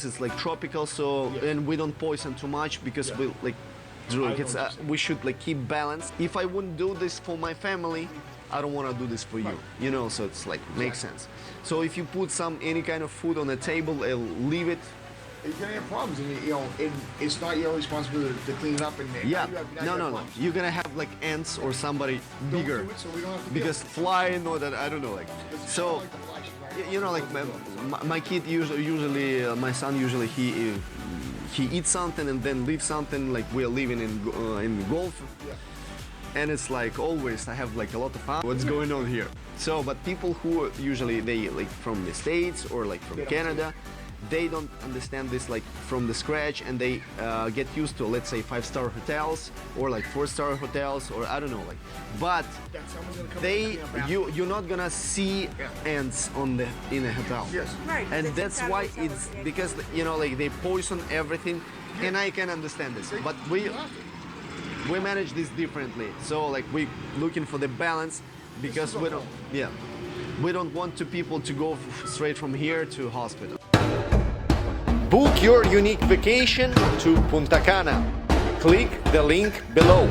It's like tropical, so and we don't poison too much because we like we should like keep balance. If I wouldn't do this for my family, I don't want to do this for you, you know. So it's like makes sense. So if you put any kind of food on the table, I'll leave it. You're gonna have problems, and you know, it's not your responsibility to clean it up. And yeah, no. You're gonna have like ants or somebody bigger, do it, so we don't have to because flying or that I don't know, like so. You know, like my kid usually my son usually he eats something and then leaves something. Like we're living in golf, and it's like always I have like a lot of fun. What's going on here? So, but people who usually they like from the States or like from Canada, they don't understand this like from the scratch, and they get used to, let's say, 5-star hotels or like 4-star hotels, or I don't know, like. But you're not gonna see ants in a hotel. Yes. Right. And that's why it's because you know like they poison everything, and I can understand this. But we manage this differently. So like we looking for the balance, because we don't want people to go straight from here to hospital. Book your unique vacation to Punta Cana. Click the link below.